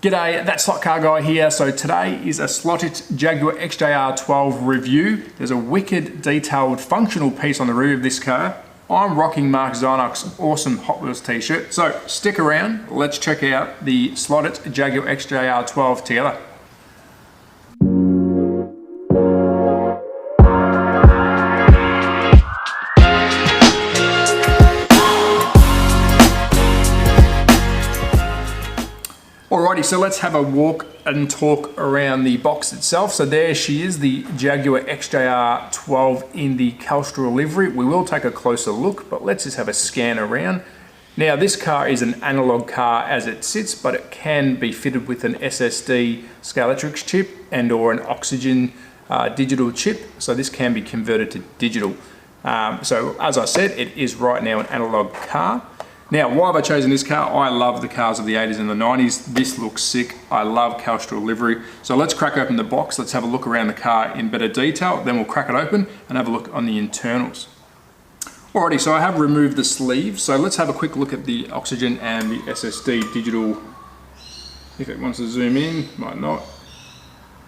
G'day, that slot car guy here. So today is a slotted Jaguar XJR12 review. There's a wicked detailed functional piece on the rear of this car. I'm rocking Mark Zynock's awesome Hot Wheels t-shirt. So stick around, let's check out the slotted Jaguar XJR12 together. Alrighty, so let's have a walk and talk around the box itself. So there she is, the Jaguar XJR12 in the Castrol livery. We will take a closer look, but let's just have a scan around. Now this car is an analog car as it sits, but it can be fitted with an SSD Scalextric chip and or an oxygen digital chip. So this can be converted to digital. So as I said, it is right now an analog car. Now, why have I chosen this car? I love the cars of the 80s and the 90s. This looks sick. I love Castrol livery. So let's crack open the box. Let's have a look around the car in better detail. Then we'll crack it open and have a look on the internals. Alrighty, so I have removed the sleeve. So let's have a quick look at the oxygen and the SSD digital. If it wants to zoom in, might not.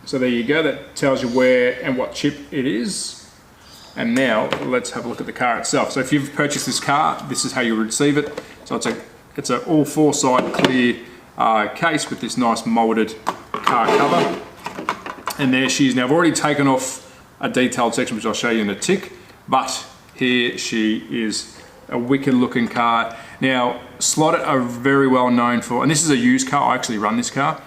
So there you go. That tells you where and what chip it is. And now let's have a look at the car itself. So if you've purchased this car, this is how you receive it. So it's a all four-side clear case with this nice molded car cover. And there she is. Now I've already taken off a detailed section, which I'll show you in a tick, but here she is, a wicked looking car. Now Slotted are very well known for, and this is a used car, I actually run this car,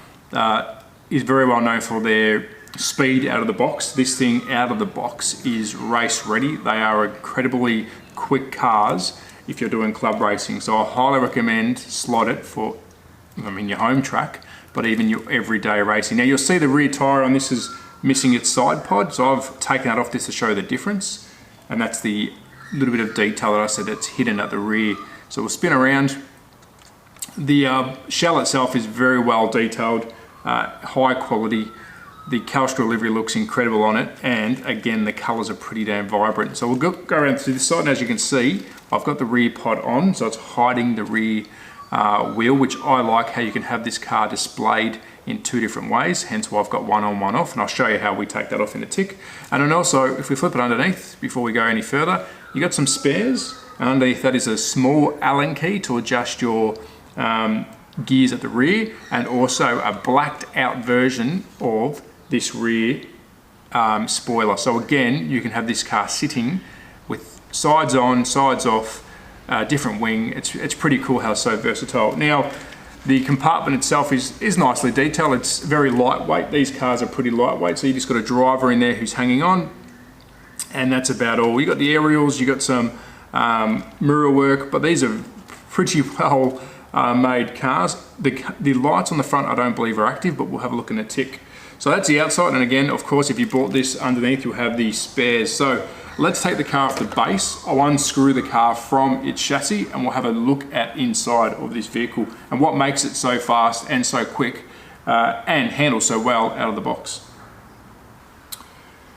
is very well known for their speed out of the box. This thing out of the box is race ready. They are incredibly quick cars if you're doing club racing. So I highly recommend Slotted for, your home track, but even your everyday racing. Now you'll see the rear tyre on this is missing its side pod. So I've taken that off just to show the difference. And that's the little bit of detail that I said that's hidden at the rear. So we'll spin around. The shell itself is very well detailed, high quality. The Castrol livery looks incredible on it, and again the colours are pretty damn vibrant. So we'll go around to this side, and as you can see, I've got the rear pod on, so it's hiding the rear wheel, which I like how you can have this car displayed in two different ways, hence why I've got one on, one off, and I'll show you how we take that off in a tick. And then also, if we flip it underneath, before we go any further, you got some spares, and underneath that is a small Allen key to adjust your gears at the rear, and also a blacked out version of this rear spoiler. So again, you can have this car sitting with sides on, sides off, different wing. It's pretty cool how it's so versatile. Now, the compartment itself is nicely detailed. It's very lightweight. These cars are pretty lightweight, so you just got a driver in there who's hanging on, and that's about all. You got the aerials, you got some mirror work, but these are pretty well made cars. The lights on the front I don't believe are active, but we'll have a look in a tick. So that's the outside, and again, of course, if you bought this underneath, you'll have the spares. So let's take the car off the base. I'll unscrew the car from its chassis, and we'll have a look at inside of this vehicle and what makes it so fast and so quick and handle so well out of the box.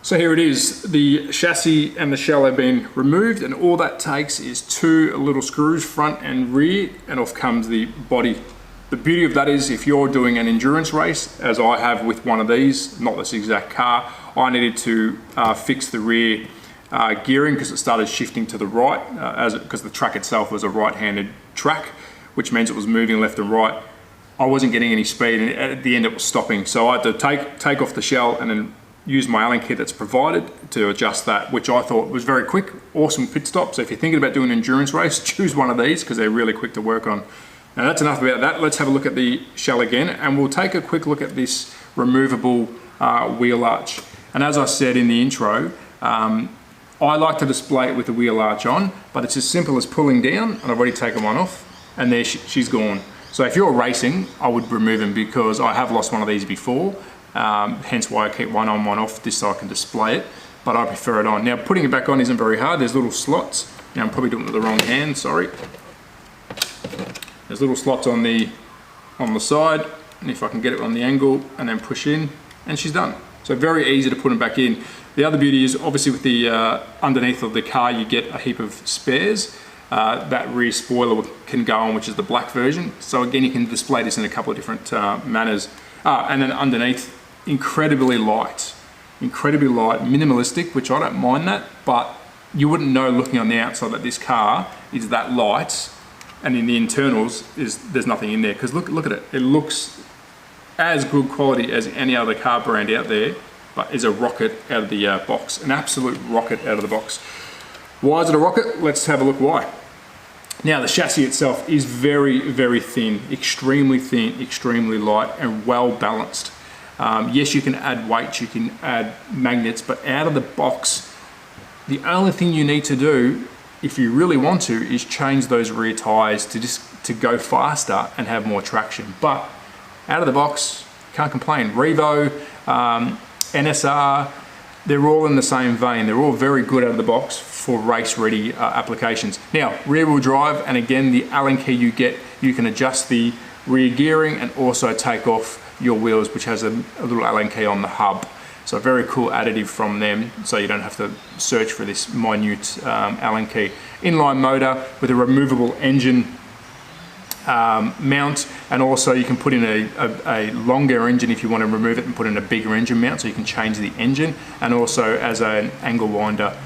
So here it is. The chassis and the shell have been removed, and all that takes is two little screws, front and rear, and off comes the body. The beauty of that is if you're doing an endurance race, as I have with one of these, not this exact car, I needed to fix the rear gearing because it started shifting to the right because the track itself was a right-handed track, which means it was moving left and right. I wasn't getting any speed, and at the end it was stopping. So I had to take off the shell and then use my Allen kit that's provided to adjust that, which I thought was very quick, awesome pit stop. So if you're thinking about doing an endurance race, choose one of these because they're really quick to work on. Now that's enough about that. Let's have a look at the shell again, and we'll take a quick look at this removable wheel arch. And as I said in the intro, I like to display it with the wheel arch on, but it's as simple as pulling down, and I've already taken one off, and there she's gone. So if you're racing, I would remove them because I have lost one of these before, hence why I keep one on, one off, just so I can display it, but I prefer it on. Now putting it back on isn't very hard. There's little slots. Now I'm probably doing it with the wrong hand, sorry. There's little slots on the side, and if I can get it on the angle and then push in, and she's done. So very easy to put them back in. The other beauty is obviously with the underneath of the car you get a heap of spares, that rear spoiler can go on, which is the black version. So again, you can display this in a couple of different manners. And then underneath, incredibly light, minimalistic, which I don't mind that, but you wouldn't know looking on the outside that this car is that light, and in the internals there's nothing in there, because look at it. It looks as good quality as any other car brand out there, but is a rocket out of the box, an absolute rocket out of the box. Why is it a rocket? Let's have a look why. Now, the chassis itself is very, very thin, extremely light, and well balanced. Yes, you can add weights, you can add magnets, but out of the box, the only thing you need to do, if you really want to, is change those rear tires to go faster and have more traction. But out of the box, can't complain. Revo, NSR, they're all in the same vein. They're all very good out of the box for race-ready applications. Now, rear-wheel drive, and again, the Allen key you get, you can adjust the rear gearing and also take off your wheels, which has a little Allen key on the hub. So a very cool additive from them, so you don't have to search for this minute Allen key. Inline motor with a removable engine mount, and also you can put in a longer engine if you want to remove it and put in a bigger engine mount, so you can change the engine. And also as an angle winder,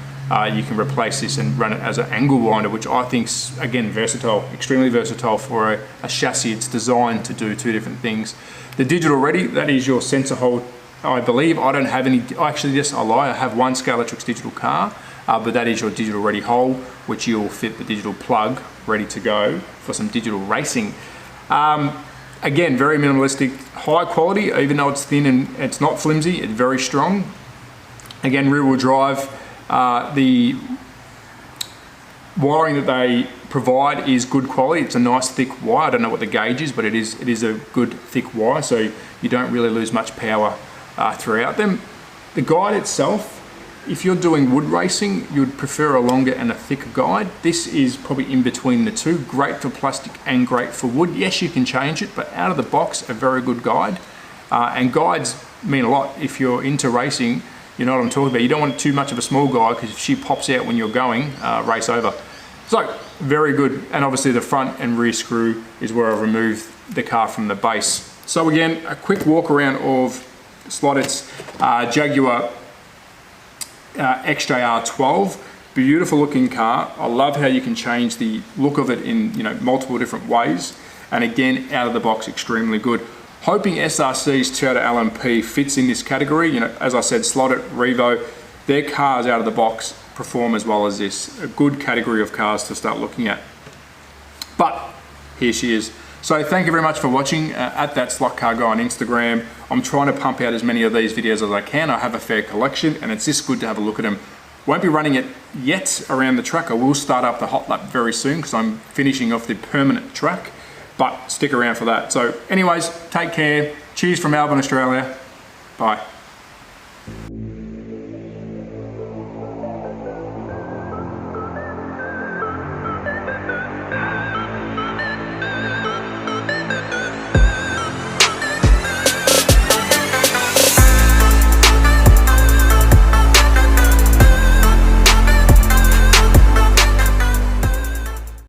you can replace this and run it as an angle winder, which I think's, again, versatile, extremely versatile for a chassis. It's designed to do two different things. The digital ready, that is your sensor hold, I believe. I don't have any, actually, yes, I lie, I have one Scalextric digital car, but that is your digital ready hole, which you'll fit the digital plug ready to go for some digital racing. Again, very minimalistic, high quality, even though it's thin and it's not flimsy, it's very strong. Again, rear wheel drive, the wiring that they provide is good quality. It's a nice thick wire. I don't know what the gauge is, but it is a good thick wire, so you don't really lose much power throughout them. The guide itself, if you're doing wood racing, you'd prefer a longer and a thicker guide. This is probably in between the two. Great for plastic and great for wood. Yes, you can change it, but out of the box, a very good guide. And guides mean a lot. If you're into racing, you know what I'm talking about. You don't want too much of a small guide, because if she pops out when you're going, race over. So, very good. And obviously the front and rear screw is where I've removed the car from the base. So again, a quick walk around of Sloted's Jaguar XJR12. Beautiful looking car. I love how you can change the look of it in multiple different ways. And again, out of the box, extremely good. Hoping SRC's Toyota LMP fits in this category. As I said, Slotted, Revo, their cars out of the box perform as well as this. A good category of cars to start looking at. But here she is. So thank you very much for watching at That Slot Car Guy on Instagram. I'm trying to pump out as many of these videos as I can. I have a fair collection, and it's just good to have a look at them. Won't be running it yet around the track. I will start up the hot lap very soon, because I'm finishing off the permanent track, but stick around for that. So anyways, take care. Cheers from Melbourne, Australia. Bye.